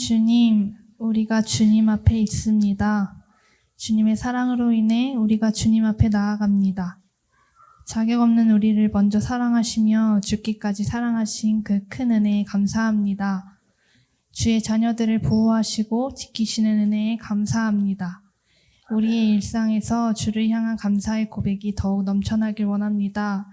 주님, 우리가 주님 앞에 있습니다. 주님의 사랑으로 인해 우리가 주님 앞에 나아갑니다. 자격 없는 우리를 먼저 사랑하시며 죽기까지 사랑하신 그 큰 은혜에 감사합니다. 주의 자녀들을 보호하시고 지키시는 은혜에 감사합니다. 우리의 일상에서 주를 향한 감사의 고백이 더욱 넘쳐나길 원합니다.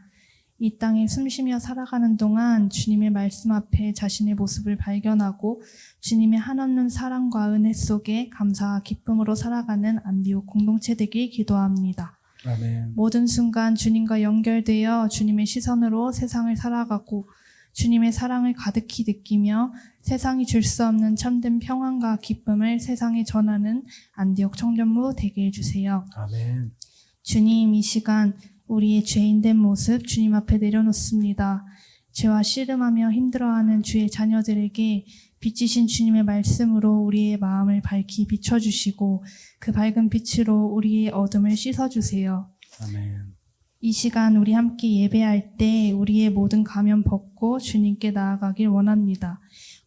이 땅에 숨쉬며 살아가는 동안 주님의 말씀 앞에 자신의 모습을 발견하고 주님의 한없는 사랑과 은혜 속에 감사와 기쁨으로 살아가는 안디옥 공동체 되길 기도합니다. 아멘. 모든 순간 주님과 연결되어 주님의 시선으로 세상을 살아가고 주님의 사랑을 가득히 느끼며 세상이 줄 수 없는 참된 평안과 기쁨을 세상에 전하는 안디옥 청년부 되게 해주세요. 아멘. 주님, 이 시간 우리의 죄인된 모습 주님 앞에 내려놓습니다. 죄와 씨름하며 힘들어하는 주의 자녀들에게 빛이신 주님의 말씀으로 우리의 마음을 밝히 비춰주시고 그 밝은 빛으로 우리의 어둠을 씻어주세요. 아멘. 이 시간 우리 함께 예배할 때 우리의 모든 가면 벗고 주님께 나아가길 원합니다.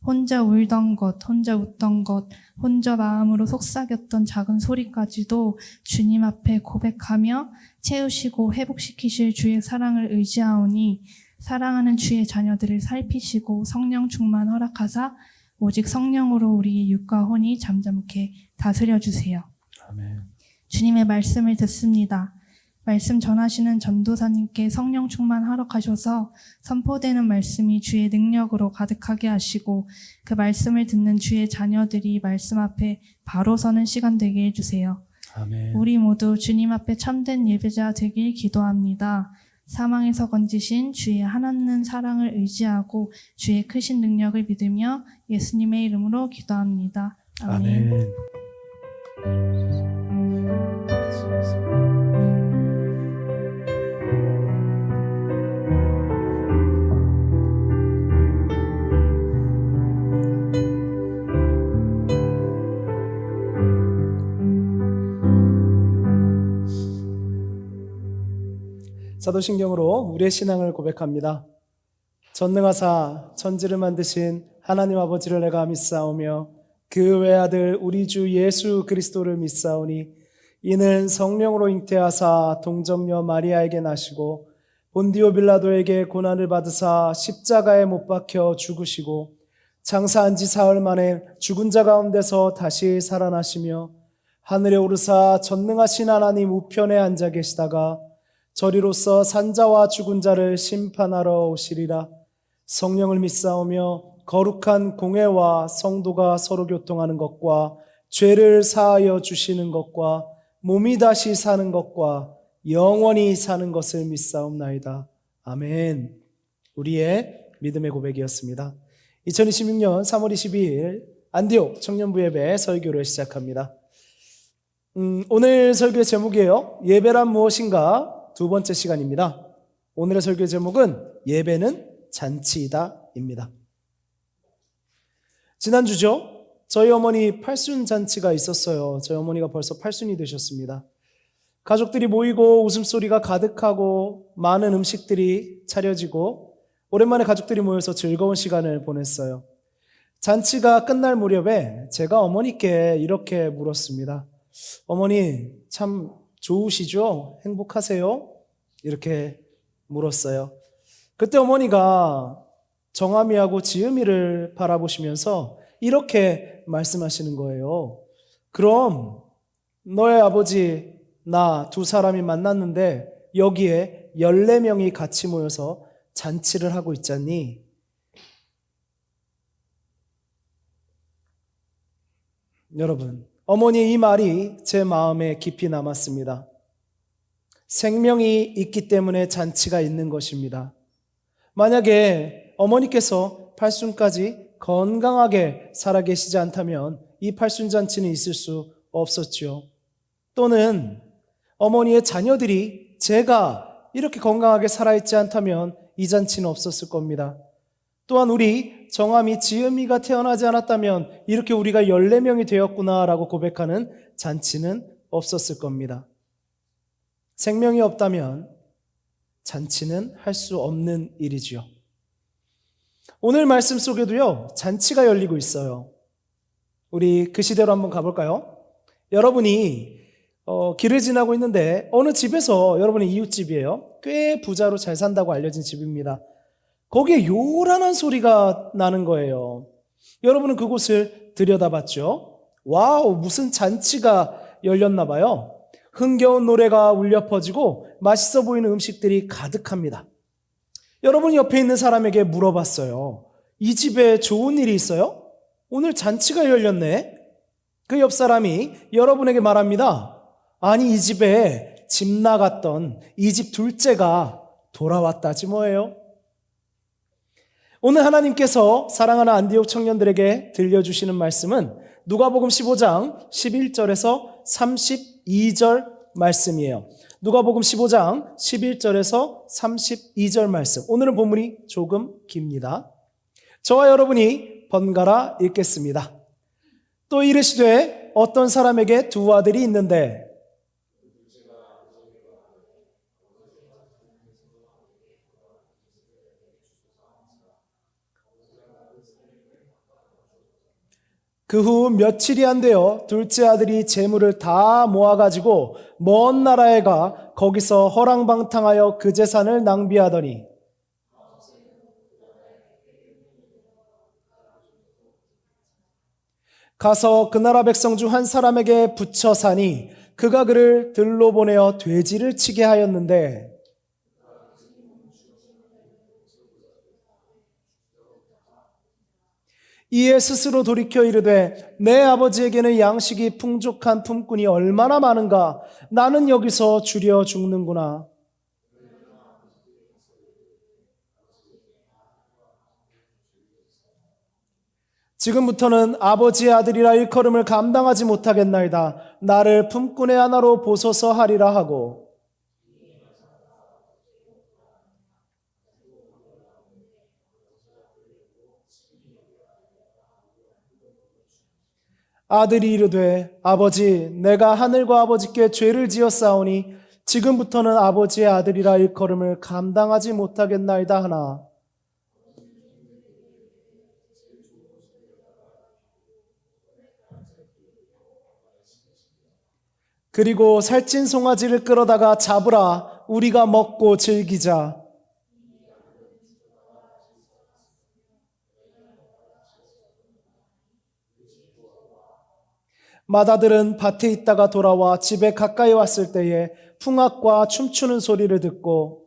혼자 울던 것, 혼자 웃던 것, 혼자 마음으로 속삭였던 작은 소리까지도 주님 앞에 고백하며 채우시고 회복시키실 주의 사랑을 의지하오니 사랑하는 주의 자녀들을 살피시고 성령 충만 허락하사 오직 성령으로 우리의 육과 혼이 잠잠케 다스려주세요. 아멘. 주님의 말씀을 듣습니다. 말씀 전하시는 전도사님께 성령 충만 허락하셔서 선포되는 말씀이 주의 능력으로 가득하게 하시고 그 말씀을 듣는 주의 자녀들이 말씀 앞에 바로 서는 시간 되게 해주세요. 아멘. 우리 모두 주님 앞에 참된 예배자 되길 기도합니다. 사망에서 건지신 주의 한없는 사랑을 의지하고 주의 크신 능력을 믿으며 예수님의 이름으로 기도합니다. 아멘. 아멘. 사도신경으로 우리의 신앙을 고백합니다. 전능하사 천지를 만드신 하나님 아버지를 내가 믿사오며 그 외아들 우리 주 예수 그리스도를 믿사오니 이는 성령으로 잉태하사 동정녀 마리아에게 나시고 본디오 빌라도에게 고난을 받으사 십자가에 못 박혀 죽으시고 장사한 지 사흘 만에 죽은 자 가운데서 다시 살아나시며 하늘에 오르사 전능하신 하나님 우편에 앉아 계시다가 저리로서 산자와 죽은 자를 심판하러 오시리라. 성령을 믿사오며 거룩한 공회와 성도가 서로 교통하는 것과 죄를 사하여 주시는 것과 몸이 다시 사는 것과 영원히 사는 것을 믿사옵나이다. 아멘. 우리의 믿음의 고백이었습니다. 2026년 3월 22일 안디옥 청년부 예배 설교를 시작합니다. 오늘 설교의 제목이에요. 예배란 무엇인가? 두 번째 시간입니다. 오늘의 설교 제목은 예배는 잔치이다입니다. 지난주죠. 저희 어머니 팔순잔치가 있었어요. 저희 어머니가 벌써 팔순이 되셨습니다. 가족들이 모이고 웃음소리가 가득하고 많은 음식들이 차려지고 오랜만에 가족들이 모여서 즐거운 시간을 보냈어요. 잔치가 끝날 무렵에 제가 어머니께 이렇게 물었습니다. 어머니 참 좋으시죠? 행복하세요? 이렇게 물었어요. 그때 어머니가 정아미하고 지음이를 바라보시면서 이렇게 말씀하시는 거예요. 그럼 너의 아버지 나 두 사람이 만났는데 여기에 14명이 같이 모여서 잔치를 하고 있잖니? 여러분, 어머니의 이 말이 제 마음에 깊이 남았습니다. 생명이 있기 때문에 잔치가 있는 것입니다. 만약에 어머니께서 팔순까지 건강하게 살아계시지 않다면 이 팔순잔치는 있을 수 없었죠. 또는 어머니의 자녀들이 제가 이렇게 건강하게 살아있지 않다면 이 잔치는 없었을 겁니다. 또한 우리 정아미, 지음이가 태어나지 않았다면 이렇게 우리가 14명이 되었구나라고 고백하는 잔치는 없었을 겁니다. 생명이 없다면 잔치는 할 수 없는 일이지요. 오늘 말씀 속에도요, 잔치가 열리고 있어요. 우리 그 시대로 한번 가볼까요? 여러분이 길을 지나고 있는데 어느 집에서 여러분의 이웃집이에요. 꽤 부자로 잘 산다고 알려진 집입니다. 거기에 요란한 소리가 나는 거예요. 여러분은 그곳을 들여다봤죠. 와우, 무슨 잔치가 열렸나 봐요. 흥겨운 노래가 울려 퍼지고 맛있어 보이는 음식들이 가득합니다. 여러분 옆에 있는 사람에게 물어봤어요. 이 집에 좋은 일이 있어요? 오늘 잔치가 열렸네. 그 옆 사람이 여러분에게 말합니다. 아니, 이 집에 집 나갔던 이 집 둘째가 돌아왔다지 뭐예요. 오늘 하나님께서 사랑하는 안디옥 청년들에게 들려주시는 말씀은 누가복음 15장 11절에서 32절 말씀이에요. 누가복음 15장 11절에서 32절 말씀. 오늘은 본문이 조금 깁니다. 저와 여러분이 번갈아 읽겠습니다. 또 이르시되 어떤 사람에게 두 아들이 있는데 그 후 며칠이 안 되어 둘째 아들이 재물을 다 모아가지고 먼 나라에 가 거기서 허랑방탕하여 그 재산을 낭비하더니 가서 그 나라 백성 중 한 사람에게 붙여 사니 그가 그를 들로 보내어 돼지를 치게 하였는데 이에 스스로 돌이켜 이르되 내 아버지에게는 양식이 풍족한 품꾼이 얼마나 많은가. 나는 여기서 주려 죽는구나. 지금부터는 아버지의 아들이라 일컬음을 감당하지 못하겠나이다. 나를 품꾼의 하나로 보소서 하리라 하고 아들이 이르되 아버지 내가 하늘과 아버지께 죄를 지었사오니 지금부터는 아버지의 아들이라 일컬음을 감당하지 못하겠나이다 하나 그리고 살찐 송아지를 끌어다가 잡으라 우리가 먹고 즐기자. 맏아들은 밭에 있다가 돌아와 집에 가까이 왔을 때에 풍악과 춤추는 소리를 듣고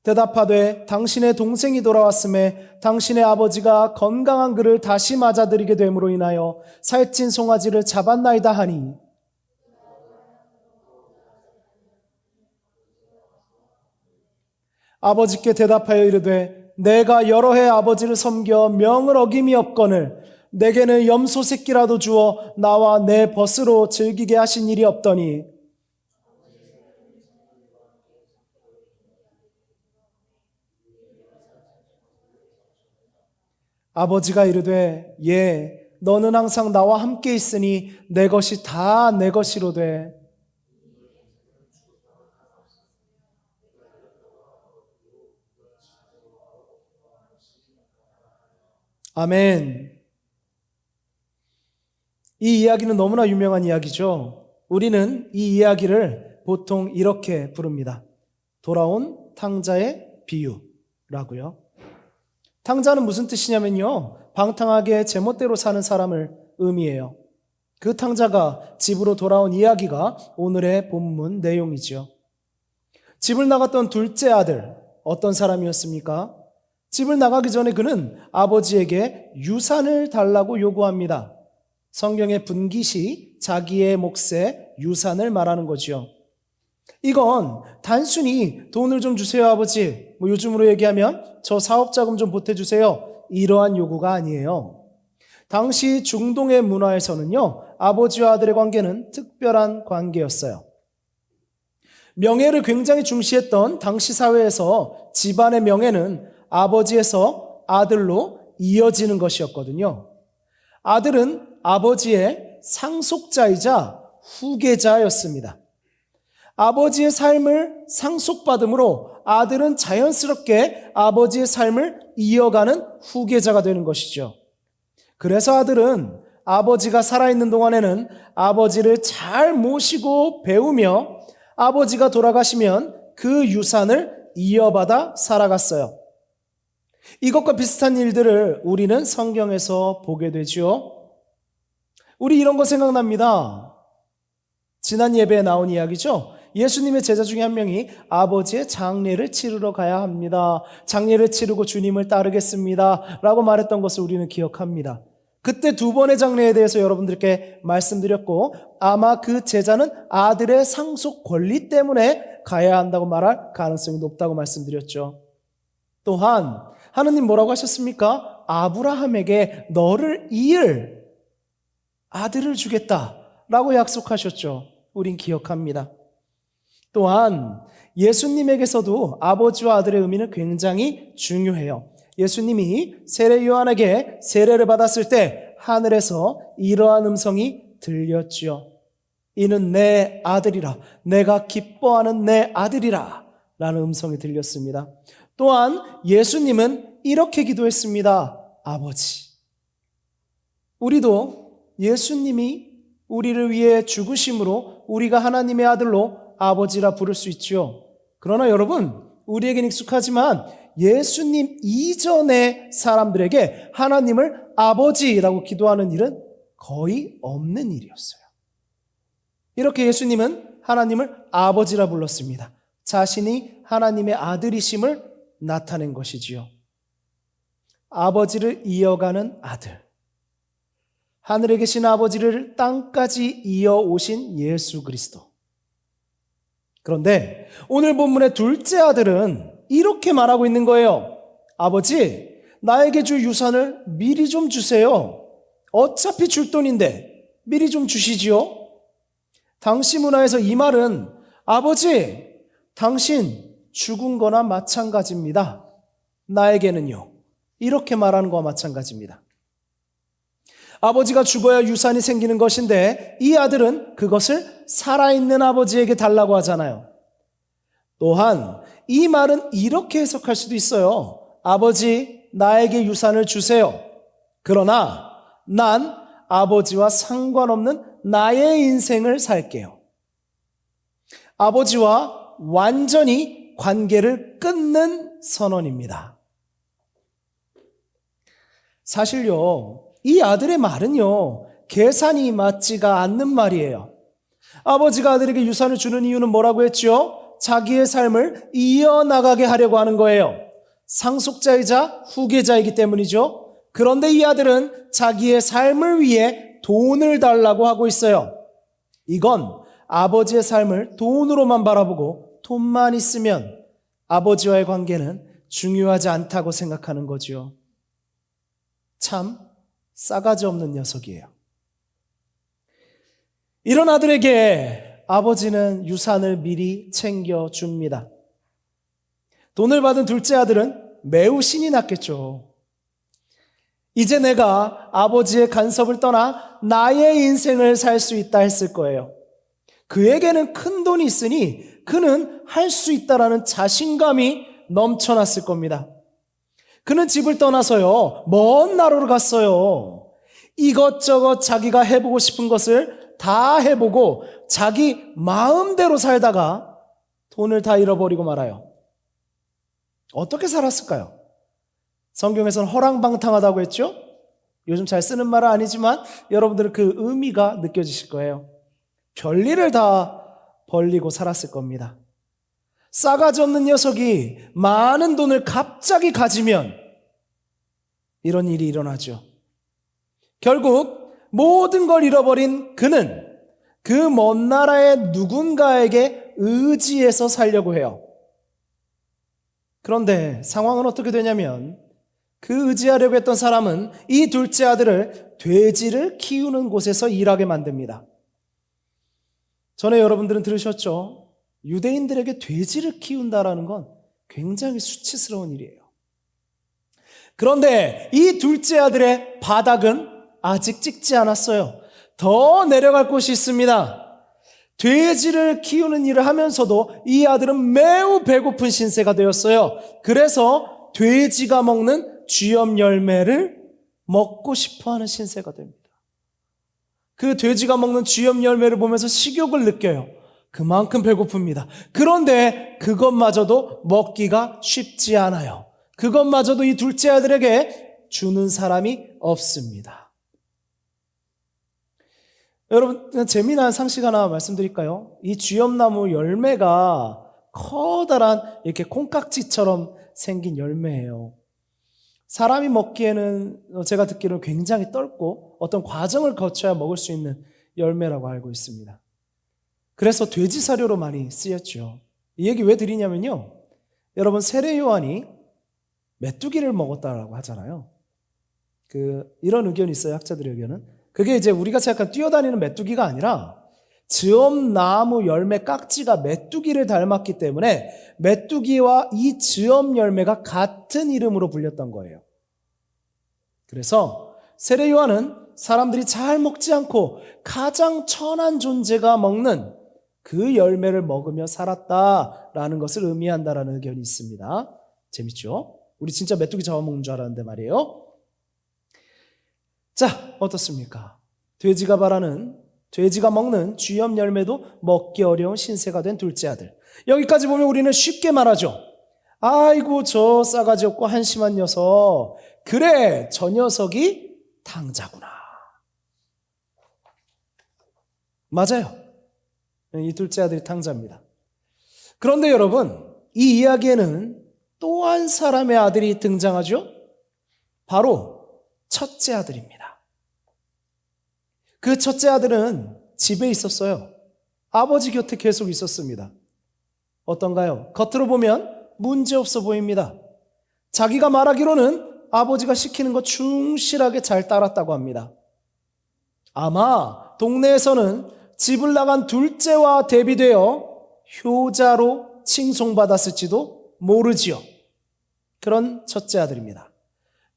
대답하되 당신의 동생이 돌아왔음에 당신의 아버지가 건강한 그를 다시 맞아들이게 됨으로 인하여 살찐 송아지를 잡았나이다 하니 아버지께 대답하여 이르되 내가 여러 해 아버지를 섬겨 명을 어김이 없거늘 내게는 염소 새끼라도 주어 나와 내 벗으로 즐기게 하신 일이 없더니 아버지가 이르되 예 너는 항상 나와 함께 있으니 내 것이 다 내 것이로되 아멘. 이 이야기는 너무나 유명한 이야기죠. 우리는 이 이야기를 보통 이렇게 부릅니다. 돌아온 탕자의 비유라고요. 탕자는 무슨 뜻이냐면요. 방탕하게 제멋대로 사는 사람을 의미해요. 그 탕자가 집으로 돌아온 이야기가 오늘의 본문 내용이죠. 집을 나갔던 둘째 아들, 어떤 사람이었습니까? 집을 나가기 전에 그는 아버지에게 유산을 달라고 요구합니다. 성경의 분깃이 자기의 몫의 유산을 말하는 거죠. 이건 단순히 돈을 좀 주세요 아버지, 요즘으로 얘기하면 저 사업자금 좀 보태주세요, 이러한 요구가 아니에요. 당시 중동의 문화에서는요, 아버지와 아들의 관계는 특별한 관계였어요. 명예를 굉장히 중시했던 당시 사회에서 집안의 명예는 아버지에서 아들로 이어지는 것이었거든요. 아들은 아버지의 상속자이자 후계자였습니다. 아버지의 삶을 상속받음으로 아들은 자연스럽게 아버지의 삶을 이어가는 후계자가 되는 것이죠. 그래서 아들은 아버지가 살아있는 동안에는 아버지를 잘 모시고 배우며 아버지가 돌아가시면 그 유산을 이어받아 살아갔어요. 이것과 비슷한 일들을 우리는 성경에서 보게 되죠. 우리 이런 거 생각납니다. 지난 예배에 나온 이야기죠. 예수님의 제자 중에 한 명이 아버지의 장례를 치르러 가야 합니다. 장례를 치르고 주님을 따르겠습니다 라고 말했던 것을 우리는 기억합니다. 그때 두 번의 장례에 대해서 여러분들께 말씀드렸고 아마 그 제자는 아들의 상속 권리 때문에 가야 한다고 말할 가능성이 높다고 말씀드렸죠. 또한 하느님 뭐라고 하셨습니까? 아브라함에게 너를 이을 아들을 주겠다라고 약속하셨죠. 우린 기억합니다. 또한 예수님에게서도 아버지와 아들의 의미는 굉장히 중요해요. 예수님이 세례 요한에게 세례를 받았을 때 하늘에서 이러한 음성이 들렸지요. 이는 내 아들이라, 내가 기뻐하는 내 아들이라 라는 음성이 들렸습니다. 또한 예수님은 이렇게 기도했습니다. 아버지. 우리도 예수님이 우리를 위해 죽으심으로 우리가 하나님의 아들로 아버지라 부를 수 있죠. 그러나 여러분, 우리에겐 익숙하지만 예수님 이전의 사람들에게 하나님을 아버지라고 기도하는 일은 거의 없는 일이었어요. 이렇게 예수님은 하나님을 아버지라 불렀습니다. 자신이 하나님의 아들이심을 나타낸 것이지요. 아버지를 이어가는 아들. 하늘에 계신 아버지를 땅까지 이어오신 예수 그리스도. 그런데 오늘 본문의 둘째 아들은 이렇게 말하고 있는 거예요. 아버지, 나에게 줄 유산을 미리 좀 주세요. 어차피 줄 돈인데 미리 좀 주시지요. 당시 문화에서 이 말은 아버지, 당신 죽은 거나 마찬가지입니다. 나에게는요. 이렇게 말하는 거와 마찬가지입니다. 아버지가 죽어야 유산이 생기는 것인데 이 아들은 그것을 살아있는 아버지에게 달라고 하잖아요. 또한 이 말은 이렇게 해석할 수도 있어요. 아버지, 나에게 유산을 주세요. 그러나 난 아버지와 상관없는 나의 인생을 살게요. 아버지와 완전히 관계를 끊는 선언입니다. 사실요, 이 아들의 말은요, 계산이 맞지가 않는 말이에요. 아버지가 아들에게 유산을 주는 이유는 뭐라고 했죠? 자기의 삶을 이어나가게 하려고 하는 거예요. 상속자이자 후계자이기 때문이죠. 그런데 이 아들은 자기의 삶을 위해 돈을 달라고 하고 있어요. 이건 아버지의 삶을 돈으로만 바라보고 돈만 있으면 아버지와의 관계는 중요하지 않다고 생각하는 거죠. 참 싸가지 없는 녀석이에요. 이런 아들에게 아버지는 유산을 미리 챙겨줍니다. 돈을 받은 둘째 아들은 매우 신이 났겠죠. 이제 내가 아버지의 간섭을 떠나 나의 인생을 살 수 있다 했을 거예요. 그에게는 큰 돈이 있으니 그는 할 수 있다라는 자신감이 넘쳐났을 겁니다. 그는 집을 떠나서요, 먼 나라로 갔어요. 이것저것 자기가 해보고 싶은 것을 다 해보고 자기 마음대로 살다가 돈을 다 잃어버리고 말아요. 어떻게 살았을까요? 성경에서는 허랑방탕하다고 했죠? 요즘 잘 쓰는 말은 아니지만 여러분들은 그 의미가 느껴지실 거예요. 별일을 다 벌리고 살았을 겁니다. 싸가지 없는 녀석이 많은 돈을 갑자기 가지면 이런 일이 일어나죠. 결국 모든 걸 잃어버린 그는 그 먼 나라의 누군가에게 의지해서 살려고 해요. 그런데 상황은 어떻게 되냐면 그 의지하려고 했던 사람은 이 둘째 아들을 돼지를 키우는 곳에서 일하게 만듭니다. 전에 여러분들은 들으셨죠? 유대인들에게 돼지를 키운다라는 건 굉장히 수치스러운 일이에요. 그런데 이 둘째 아들의 바닥은 아직 찍지 않았어요. 더 내려갈 곳이 있습니다. 돼지를 키우는 일을 하면서도 이 아들은 매우 배고픈 신세가 되었어요. 그래서 돼지가 먹는 쥐염 열매를 먹고 싶어하는 신세가 됩니다. 그 돼지가 먹는 쥐염 열매를 보면서 식욕을 느껴요. 그만큼 배고픕니다. 그런데 그것마저도 먹기가 쉽지 않아요. 그것마저도 이 둘째 아들에게 주는 사람이 없습니다. 여러분, 재미난 상식 하나 말씀드릴까요? 이 쥐염나무 열매가 커다란 이렇게 콩깍지처럼 생긴 열매예요. 사람이 먹기에는 제가 듣기로는 굉장히 떫고 어떤 과정을 거쳐야 먹을 수 있는 열매라고 알고 있습니다. 그래서 돼지 사료로 많이 쓰였죠. 이 얘기 왜 드리냐면요. 여러분, 세례 요한이 메뚜기를 먹었다라고 하잖아요. 이런 의견이 있어요, 학자들의 의견은. 그게 이제 우리가 생각한 뛰어다니는 메뚜기가 아니라 즈엄나무 열매 깍지가 메뚜기를 닮았기 때문에 메뚜기와 이 즈엄 열매가 같은 이름으로 불렸던 거예요. 그래서 세례 요한은 사람들이 잘 먹지 않고 가장 천한 존재가 먹는 그 열매를 먹으며 살았다라는 것을 의미한다라는 의견이 있습니다. 재밌죠? 우리 진짜 메뚜기 잡아먹는 줄 알았는데 말이에요. 자, 어떻습니까? 돼지가 먹는 쥐염 열매도 먹기 어려운 신세가 된 둘째 아들. 여기까지 보면 우리는 쉽게 말하죠. 아이고, 저 싸가지 없고 한심한 녀석. 그래, 저 녀석이 탕자구나. 맞아요. 이 둘째 아들이 탕자입니다. 그런데 여러분, 이 이야기에는 또 한 사람의 아들이 등장하죠. 바로 첫째 아들입니다. 그 첫째 아들은 집에 있었어요. 아버지 곁에 계속 있었습니다. 어떤가요? 겉으로 보면 문제없어 보입니다. 자기가 말하기로는 아버지가 시키는 거 충실하게 잘 따랐다고 합니다. 아마 동네에서는 집을 나간 둘째와 대비되어 효자로 칭송받았을지도 모르지요. 그런 첫째 아들입니다.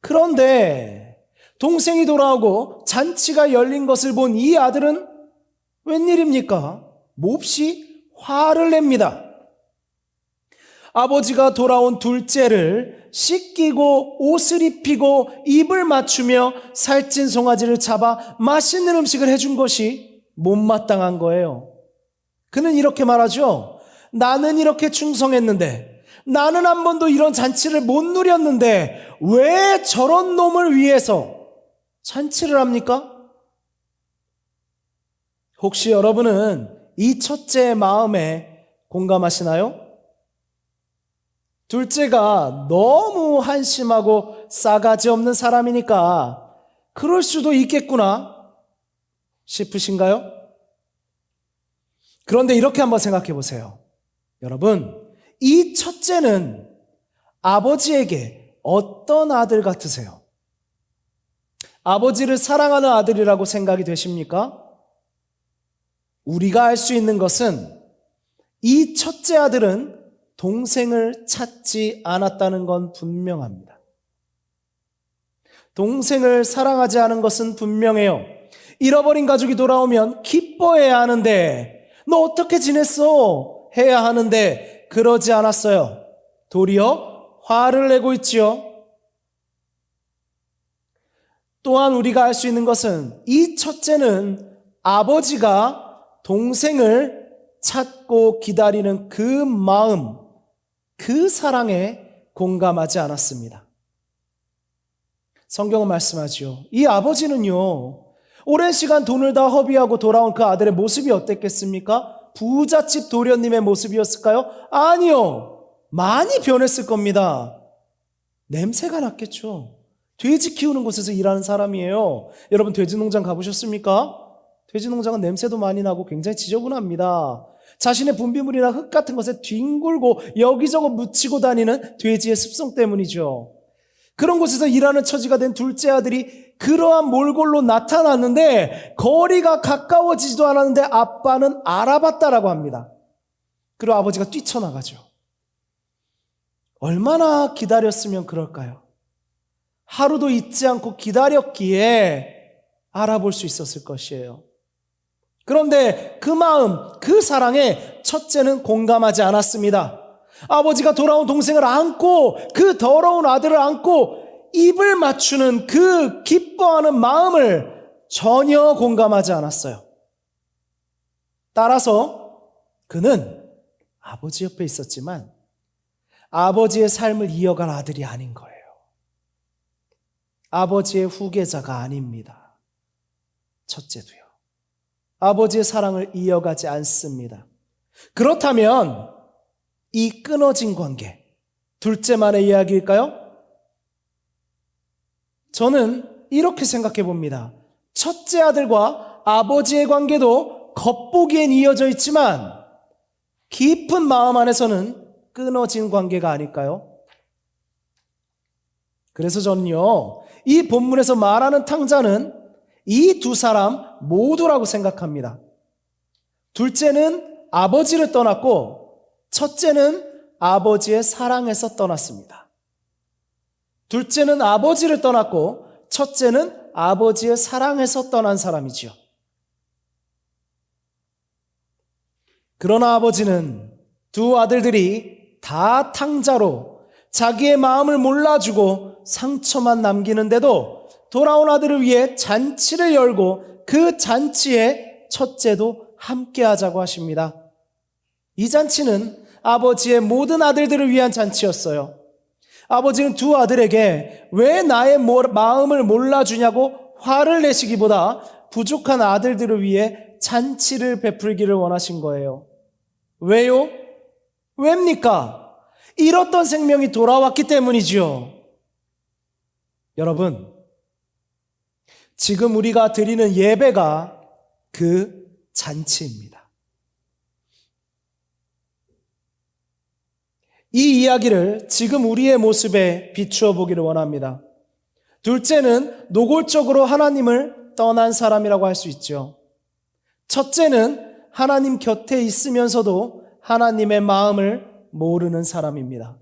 그런데 동생이 돌아오고 잔치가 열린 것을 본 이 아들은 웬일입니까? 몹시 화를 냅니다. 아버지가 돌아온 둘째를 씻기고 옷을 입히고 입을 맞추며 살찐 송아지를 잡아 맛있는 음식을 해준 것이 못마땅한 거예요. 그는 이렇게 말하죠. 나는 이렇게 충성했는데, 나는 한 번도 이런 잔치를 못 누렸는데 왜 저런 놈을 위해서 잔치를 합니까? 혹시 여러분은 이 첫째의 마음에 공감하시나요? 둘째가 너무 한심하고 싸가지 없는 사람이니까 그럴 수도 있겠구나 싶으신가요? 그런데 이렇게 한번 생각해 보세요. 여러분, 이 첫째는 아버지에게 어떤 아들 같으세요? 아버지를 사랑하는 아들이라고 생각이 되십니까? 우리가 알 수 있는 것은 이 첫째 아들은 동생을 찾지 않았다는 건 분명합니다. 동생을 사랑하지 않은 것은 분명해요. 잃어버린 가족이 돌아오면 기뻐해야 하는데, 너 어떻게 지냈어? 해야 하는데 그러지 않았어요. 도리어 화를 내고 있지요. 또한 우리가 알 수 있는 것은 이 첫째는 아버지가 동생을 찾고 기다리는 그 마음, 그 사랑에 공감하지 않았습니다. 성경은 말씀하지요. 이 아버지는요, 오랜 시간 돈을 다 허비하고 돌아온 그 아들의 모습이 어땠겠습니까? 부잣집 도련님의 모습이었을까요? 아니요. 많이 변했을 겁니다. 냄새가 났겠죠. 돼지 키우는 곳에서 일하는 사람이에요. 여러분, 돼지 농장 가보셨습니까? 돼지 농장은 냄새도 많이 나고 굉장히 지저분합니다. 자신의 분비물이나 흙 같은 것에 뒹굴고 여기저기 묻히고 다니는 돼지의 습성 때문이죠. 그런 곳에서 일하는 처지가 된 둘째 아들이 그러한 몰골로 나타났는데 거리가 가까워지지도 않았는데 아빠는 알아봤다라고 합니다. 그리고 아버지가 뛰쳐나가죠. 얼마나 기다렸으면 그럴까요? 하루도 잊지 않고 기다렸기에 알아볼 수 있었을 것이에요. 그런데 그 마음, 그 사랑에 첫째는 공감하지 않았습니다. 아버지가 돌아온 동생을 안고 그 더러운 아들을 안고 입을 맞추는 그 기뻐하는 마음을 전혀 공감하지 않았어요. 따라서 그는 아버지 옆에 있었지만 아버지의 삶을 이어갈 아들이 아닌 거예요. 아버지의 후계자가 아닙니다. 첫째도요. 아버지의 사랑을 이어가지 않습니다. 그렇다면 이 끊어진 관계, 둘째만의 이야기일까요? 저는 이렇게 생각해 봅니다. 첫째 아들과 아버지의 관계도 겉보기엔 이어져 있지만 깊은 마음 안에서는 끊어진 관계가 아닐까요? 그래서 저는요, 이 본문에서 말하는 탕자는 이 두 사람 모두라고 생각합니다. 둘째는 아버지를 떠났고 첫째는 아버지의 사랑에서 떠났습니다. 둘째는 아버지를 떠났고 첫째는 아버지의 사랑에서 떠난 사람이지요. 그러나 아버지는 두 아들들이 다 탕자로 자기의 마음을 몰라주고 상처만 남기는데도 돌아온 아들을 위해 잔치를 열고 그 잔치에 첫째도 함께 하자고 하십니다. 이 잔치는 아버지의 모든 아들들을 위한 잔치였어요. 아버지는 두 아들에게 왜 나의 마음을 몰라주냐고 화를 내시기보다 부족한 아들들을 위해 잔치를 베풀기를 원하신 거예요. 왜요? 왜입니까? 잃었던 생명이 돌아왔기 때문이지요. 여러분, 지금 우리가 드리는 예배가 그 잔치입니다. 이 이야기를 지금 우리의 모습에 비추어 보기를 원합니다. 둘째는 노골적으로 하나님을 떠난 사람이라고 할 수 있죠. 첫째는 하나님 곁에 있으면서도 하나님의 마음을 모르는 사람입니다.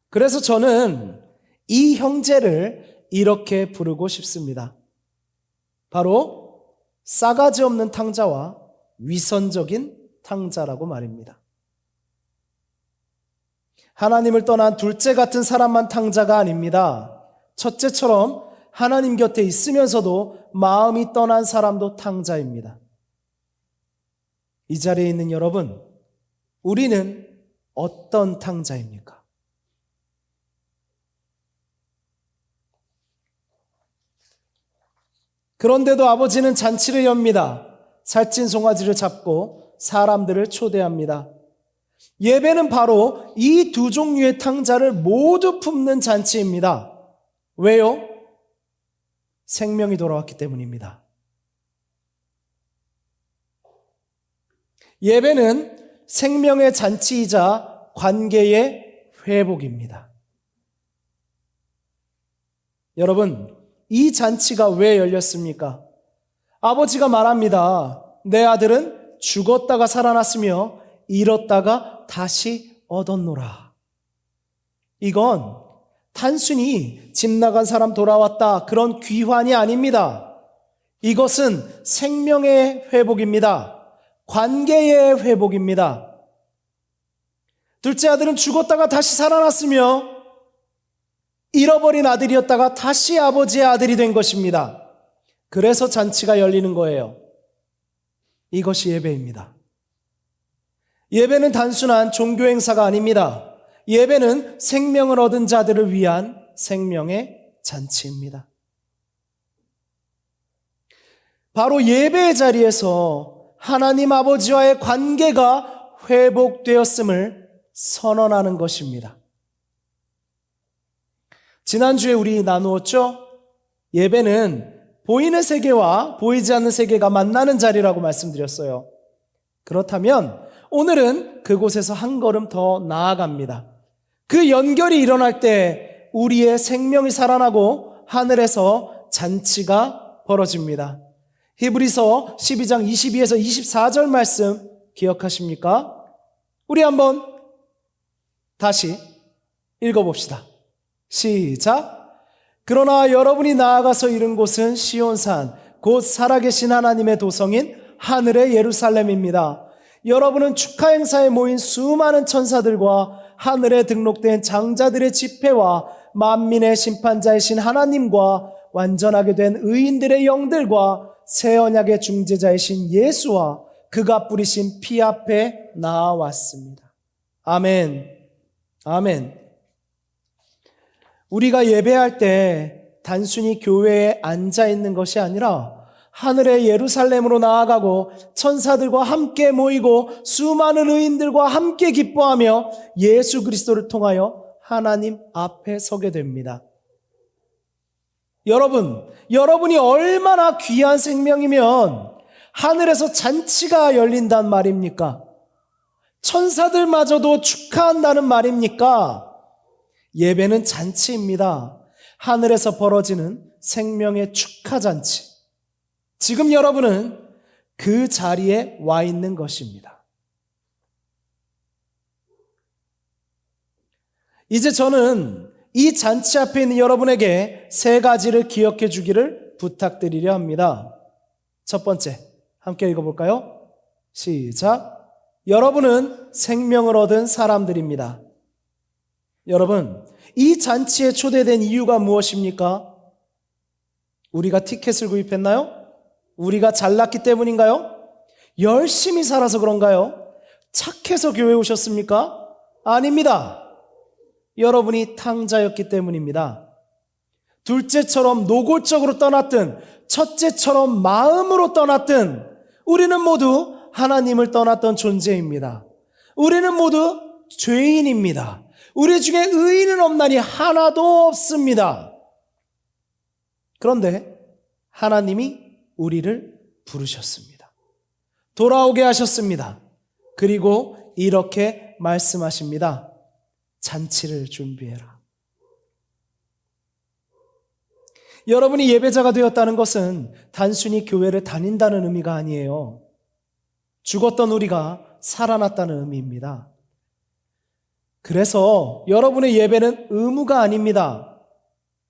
그래서 저는 이 형제를 이렇게 부르고 싶습니다. 바로 싸가지 없는 탕자와 위선적인 탕자라고 말입니다. 하나님을 떠난 둘째 같은 사람만 탕자가 아닙니다. 첫째처럼 하나님 곁에 있으면서도 마음이 떠난 사람도 탕자입니다. 이 자리에 있는 여러분, 우리는 어떤 탕자입니까? 그런데도 아버지는 잔치를 엽니다. 살찐 송아지를 잡고 사람들을 초대합니다. 예배는 바로 이 두 종류의 탕자를 모두 품는 잔치입니다. 왜요? 생명이 돌아왔기 때문입니다. 예배는 생명의 잔치이자 관계의 회복입니다. 여러분, 이 잔치가 왜 열렸습니까? 아버지가 말합니다. 내 아들은 죽었다가 살아났으며 잃었다가 다시 얻었노라. 이건 단순히 집 나간 사람 돌아왔다 그런 귀환이 아닙니다. 이것은 생명의 회복입니다. 관계의 회복입니다. 둘째 아들은 죽었다가 다시 살아났으며 잃어버린 아들이었다가 다시 아버지의 아들이 된 것입니다. 그래서 잔치가 열리는 거예요. 이것이 예배입니다. 예배는 단순한 종교 행사가 아닙니다. 예배는 생명을 얻은 자들을 위한 생명의 잔치입니다. 바로 예배의 자리에서 하나님 아버지와의 관계가 회복되었음을 선언하는 것입니다. 지난주에 우리 나누었죠? 예배는 보이는 세계와 보이지 않는 세계가 만나는 자리라고 말씀드렸어요. 그렇다면 오늘은 그곳에서 한 걸음 더 나아갑니다. 그 연결이 일어날 때 우리의 생명이 살아나고 하늘에서 잔치가 벌어집니다. 히브리서 12장 22에서 24절 말씀 기억하십니까? 우리 한번 다시 읽어봅시다. 시작. 그러나 여러분이 나아가서 이른 곳은 시온산 곧 살아계신 하나님의 도성인 하늘의 예루살렘입니다. 여러분은 축하 행사에 모인 수많은 천사들과 하늘에 등록된 장자들의 집회와 만민의 심판자이신 하나님과 완전하게 된 의인들의 영들과 새 언약의 중재자이신 예수와 그가 뿌리신 피 앞에 나아왔습니다. 아멘. 아멘. 우리가 예배할 때 단순히 교회에 앉아 있는 것이 아니라 하늘의 예루살렘으로 나아가고 천사들과 함께 모이고 수많은 의인들과 함께 기뻐하며 예수 그리스도를 통하여 하나님 앞에 서게 됩니다. 여러분이 얼마나 귀한 생명이면 하늘에서 잔치가 열린단 말입니까? 천사들마저도 축하한다는 말입니까? 예배는 잔치입니다. 하늘에서 벌어지는 생명의 축하잔치. 지금 여러분은 그 자리에 와 있는 것입니다. 이제 저는 이 잔치 앞에 있는 여러분에게 세 가지를 기억해 주기를 부탁드리려 합니다. 첫 번째, 함께 읽어볼까요? 시작. 여러분은 생명을 얻은 사람들입니다. 여러분, 이 잔치에 초대된 이유가 무엇입니까? 우리가 티켓을 구입했나요? 우리가 잘났기 때문인가요? 열심히 살아서 그런가요? 착해서 교회에 오셨습니까? 아닙니다. 여러분이 탕자였기 때문입니다. 둘째처럼 노골적으로 떠났든 첫째처럼 마음으로 떠났든 우리는 모두 하나님을 떠났던 존재입니다. 우리는 모두 죄인입니다. 우리 중에 의인은 없나니 하나도 없습니다. 그런데 하나님이 우리를 부르셨습니다. 돌아오게 하셨습니다. 그리고 이렇게 말씀하십니다. 잔치를 준비해라. 여러분이 예배자가 되었다는 것은 단순히 교회를 다닌다는 의미가 아니에요. 죽었던 우리가 살아났다는 의미입니다. 그래서 여러분의 예배는 의무가 아닙니다.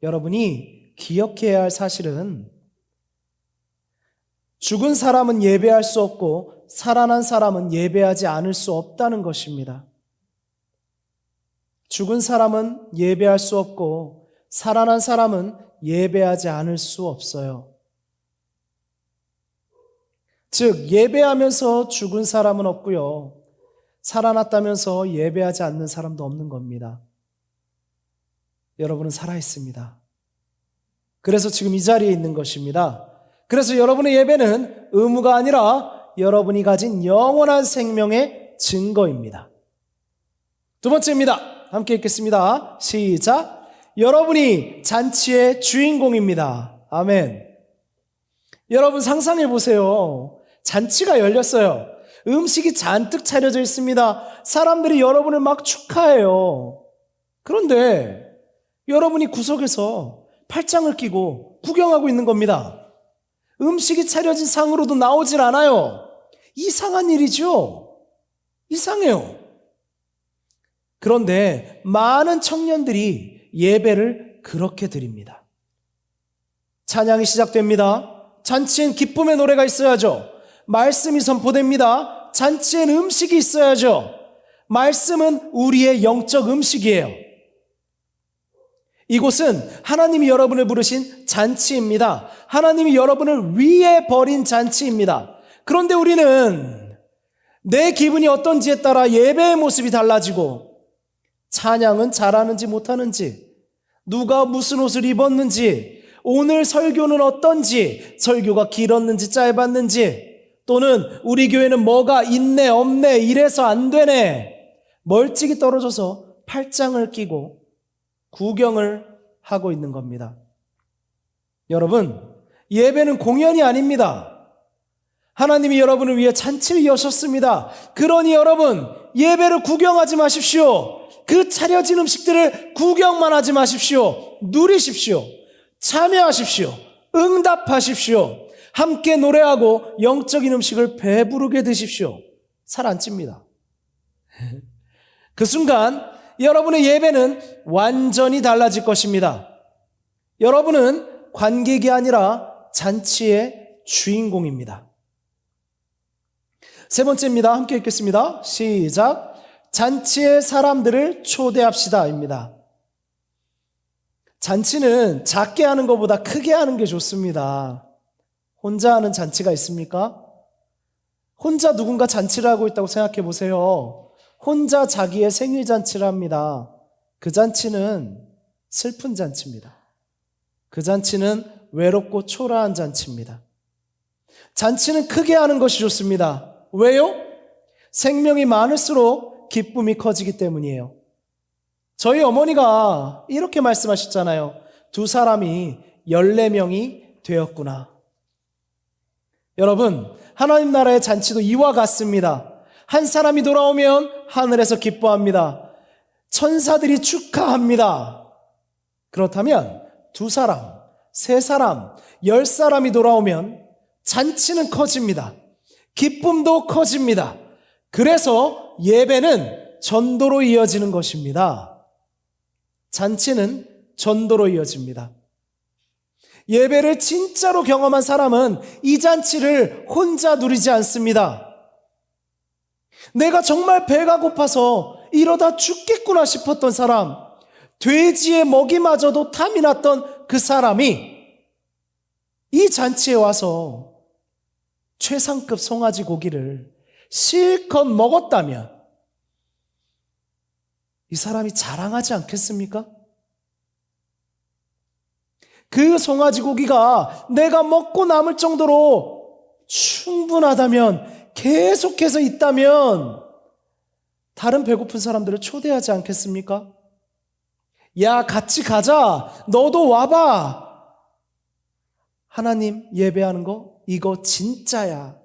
여러분이 기억해야 할 사실은 죽은 사람은 예배할 수 없고 살아난 사람은 예배하지 않을 수 없다는 것입니다. 죽은 사람은 예배할 수 없고 살아난 사람은 예배하지 않을 수 없어요. 즉 예배하면서 죽은 사람은 없고요. 살아났다면서 예배하지 않는 사람도 없는 겁니다. 여러분은 살아있습니다. 그래서 지금 이 자리에 있는 것입니다. 그래서 여러분의 예배는 의무가 아니라 여러분이 영원한 생명의 증거입니다. 두 번째입니다. 함께 읽겠습니다. 시작. 여러분이 잔치의 주인공입니다. 아멘. 여러분 상상해 보세요. 잔치가 열렸어요. 음식이 잔뜩 차려져 있습니다. 사람들이 여러분을 막 축하해요. 그런데 여러분이 구석에서 팔짱을 끼고 구경하고 있는 겁니다. 음식이 차려진 상으로도 나오질 않아요. 이상한 일이죠. 이상해요. 그런데 많은 청년들이 예배를 그렇게 드립니다. 찬양이 시작됩니다. 잔치엔 기쁨의 노래가 있어야죠. 말씀이 선포됩니다. 잔치엔 음식이 있어야죠. 말씀은 우리의 영적 음식이에요. 이곳은 하나님이 여러분을 부르신 잔치입니다. 하나님이 여러분을 위해 버린 잔치입니다. 그런데 우리는 내 기분이 어떤지에 따라 예배의 모습이 달라지고 찬양은 잘하는지 못하는지, 누가 무슨 옷을 입었는지, 오늘 설교는 어떤지, 설교가 길었는지 짧았는지, 또는 우리 교회는 뭐가 있네 없네 이래서 안 되네, 멀찍이 떨어져서 팔짱을 끼고 구경을 하고 있는 겁니다. 여러분, 예배는 공연이 아닙니다. 하나님이 여러분을 위해 잔치를 여셨습니다. 그러니 여러분, 예배를 구경하지 마십시오. 그 차려진 음식들을 구경만 하지 마십시오. 누리십시오. 참여하십시오. 응답하십시오. 함께 노래하고 영적인 음식을 배부르게 드십시오. 살 안 찝니다. 그 순간 여러분의 예배는 완전히 달라질 것입니다. 여러분은 관객이 아니라 잔치의 주인공입니다. 세 번째입니다. 함께 읽겠습니다. 시작. 잔치에 사람들을 초대합시다입니다. 잔치는 작게 하는 것보다 크게 하는 게 좋습니다. 혼자 하는 잔치가 있습니까? 혼자 누군가 잔치를 하고 있다고 생각해 보세요. 혼자 자기의 생일 잔치를 합니다. 그 잔치는 슬픈 잔치입니다. 그 잔치는 외롭고 초라한 잔치입니다. 잔치는 크게 하는 것이 좋습니다. 왜요? 생명이 많을수록 기쁨이 커지기 때문이에요. 저희 어머니가 이렇게 말씀하셨잖아요. 두 사람이 14명이 되었구나. 여러분, 하나님 나라의 잔치도 이와 같습니다. 한 사람이 돌아오면 하늘에서 기뻐합니다. 천사들이 축하합니다. 그렇다면 두 사람, 세 사람, 10사람이 돌아오면 잔치는 커집니다. 기쁨도 커집니다. 그래서 예배는 전도로 이어지는 것입니다. 잔치는 전도로 이어집니다. 예배를 진짜로 경험한 사람은 이 잔치를 혼자 누리지 않습니다. 내가 정말 배가 고파서 이러다 죽겠구나 싶었던 사람, 돼지의 먹이마저도 탐이 났던 그 사람이 이 잔치에 와서 최상급 송아지 고기를 실컷 먹었다면 이 사람이 자랑하지 않겠습니까? 그 송아지 고기가 내가 먹고 남을 정도로 충분하다면, 계속해서 있다면 다른 배고픈 사람들을 초대하지 않겠습니까? 야, 같이 가자. 너도 와봐. 하나님 예배하는 거 이거 진짜야.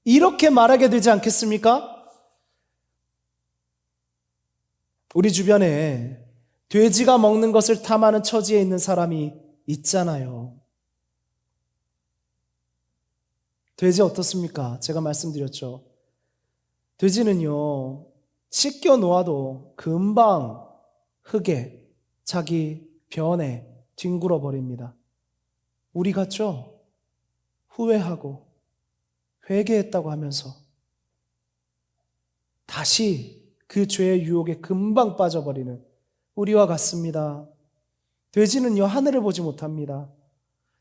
이렇게 말하게 되지 않겠습니까? 우리 주변에 돼지가 먹는 것을 탐하는 처지에 있는 사람이 있잖아요. 돼지 어떻습니까? 제가 말씀드렸죠. 돼지는요, 씻겨 놓아도 금방 흙에, 자기 변에 뒹굴어 버립니다. 우리 같죠? 후회하고 회개했다고 하면서 다시 그 죄의 유혹에 금방 빠져버리는 우리와 같습니다. 돼지는요, 하늘을 보지 못합니다.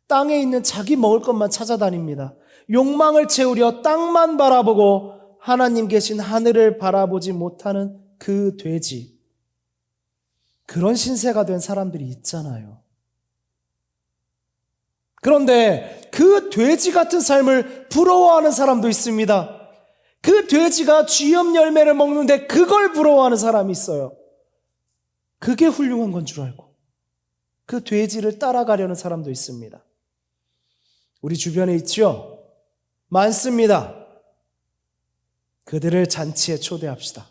땅에 있는 자기 먹을 것만 찾아다닙니다. 욕망을 채우려 땅만 바라보고 하나님 계신 하늘을 바라보지 못하는 그 돼지. 그런 신세가 된 사람들이 있잖아요. 그런데 그 돼지 같은 삶을 부러워하는 사람도 있습니다. 그 돼지가 쥐염 열매를 먹는데 그걸 부러워하는 사람이 있어요. 그게 훌륭한 건 줄 알고 그 돼지를 따라가려는 사람도 있습니다. 우리 주변에 있죠? 많습니다. 그들을 잔치에 초대합시다.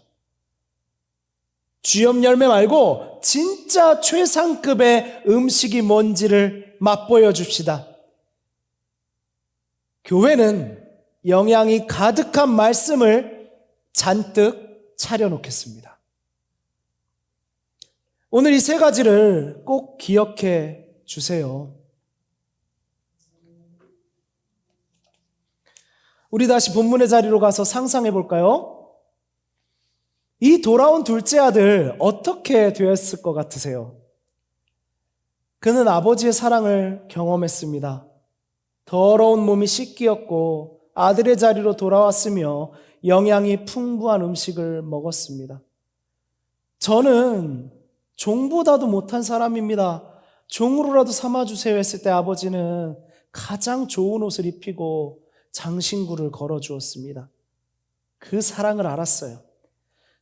쥐염 열매 말고 진짜 최상급의 음식이 뭔지를 맛보여 줍시다. 교회는 영양이 가득한 말씀을 잔뜩 차려놓겠습니다. 오늘 이 세 가지를 꼭 기억해 주세요. 우리 다시 본문의 자리로 가서 상상해 볼까요? 이 돌아온 둘째 아들 어떻게 되었을 것 같으세요? 그는 아버지의 사랑을 경험했습니다. 더러운 몸이 씻기었고 아들의 자리로 돌아왔으며 영양이 풍부한 음식을 먹었습니다. 저는 종보다도 못한 사람입니다. 종으로라도 삼아주세요 했을 때 아버지는 가장 좋은 옷을 입히고 장신구를 걸어주었습니다. 그 사랑을 알았어요.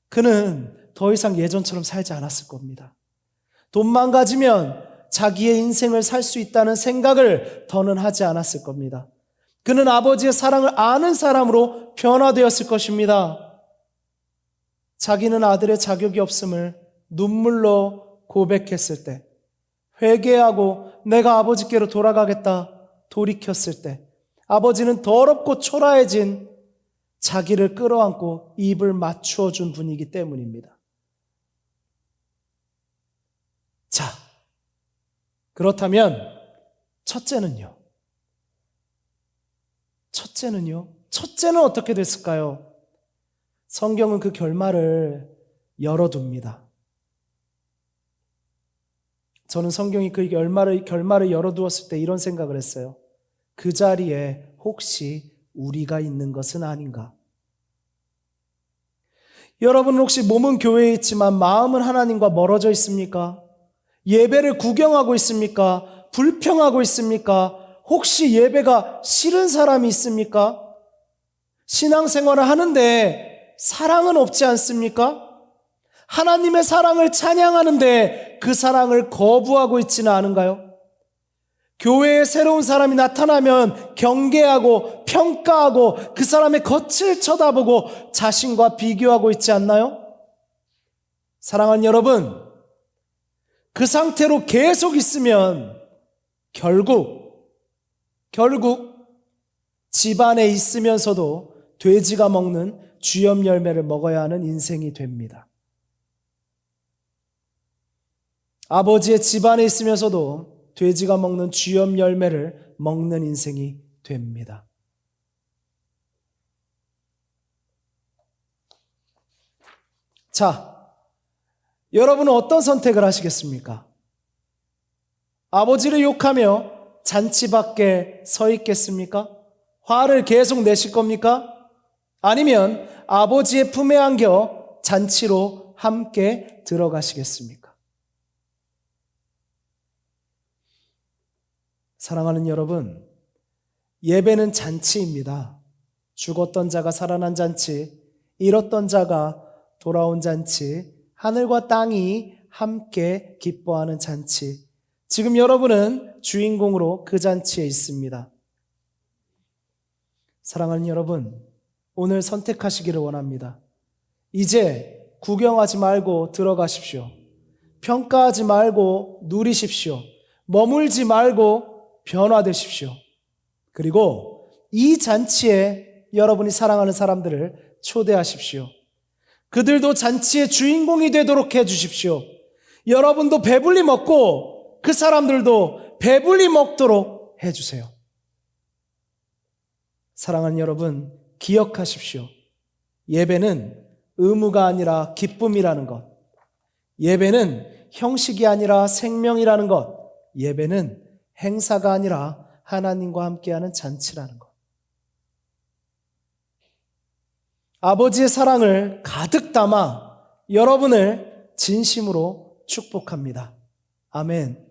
그는 더 이상 예전처럼 살지 않았을 겁니다. 돈만 가지면 자기의 인생을 살 수 있다는 생각을 더는 하지 않았을 겁니다. 그는 아버지의 사랑을 아는 사람으로 변화되었을 것입니다. 자기는 아들의 자격이 없음을 눈물로 고백했을 때, 회개하고 내가 아버지께로 돌아가겠다 돌이켰을 때, 아버지는 더럽고 초라해진 자기를 끌어안고 입을 맞추어 준 분이기 때문입니다. 자, 그렇다면 첫째는요, 첫째는 어떻게 됐을까요? 성경은 그 결말을 열어둡니다. 저는 성경이 그 결말을 열어두었을 때 이런 생각을 했어요. 그 자리에 혹시 우리가 있는 것은 아닌가? 여러분은 혹시 몸은 교회에 있지만 마음은 하나님과 멀어져 있습니까? 예배를 구경하고 있습니까? 불평하고 있습니까? 혹시 예배가 싫은 사람이 있습니까? 신앙생활을 하는데 사랑은 없지 않습니까? 하나님의 사랑을 찬양하는데 그 사랑을 거부하고 있지는 않은가요? 교회에 새로운 사람이 나타나면 경계하고 평가하고 그 사람의 겉을 쳐다보고 자신과 비교하고 있지 않나요? 사랑하는 여러분, 그 상태로 계속 있으면 결국 집안에 있으면서도 돼지가 먹는 쥐염 열매를 먹어야 하는 인생이 됩니다. 아버지의 집안에 있으면서도 돼지가 먹는 쥐염 열매를 먹는 인생이 됩니다. 자, 여러분은 어떤 선택을 하시겠습니까? 아버지를 욕하며 잔치 밖에 서 있겠습니까? 화를 계속 내실 겁니까? 아니면 아버지의 품에 안겨 잔치로 함께 들어가시겠습니까? 사랑하는 여러분, 예배는 잔치입니다. 죽었던 자가 살아난 잔치, 잃었던 자가 돌아온 잔치, 하늘과 땅이 함께 기뻐하는 잔치. 지금 여러분은 주인공으로 그 잔치에 있습니다. 사랑하는 여러분, 오늘 선택하시기를 원합니다. 이제 구경하지 말고 들어가십시오. 평가하지 말고 누리십시오. 머물지 말고 변화되십시오. 그리고 이 잔치에 여러분이 사랑하는 사람들을 초대하십시오. 그들도 잔치의 주인공이 되도록 해주십시오. 여러분도 배불리 먹고 그 사람들도 배불리 먹도록 해주세요. 사랑하는 여러분, 기억하십시오. 예배는 의무가 아니라 기쁨이라는 것. 예배는 형식이 아니라 생명이라는 것. 예배는 행사가 아니라 하나님과 함께하는 잔치라는 것. 아버지의 사랑을 가득 담아 여러분을 진심으로 축복합니다. 아멘.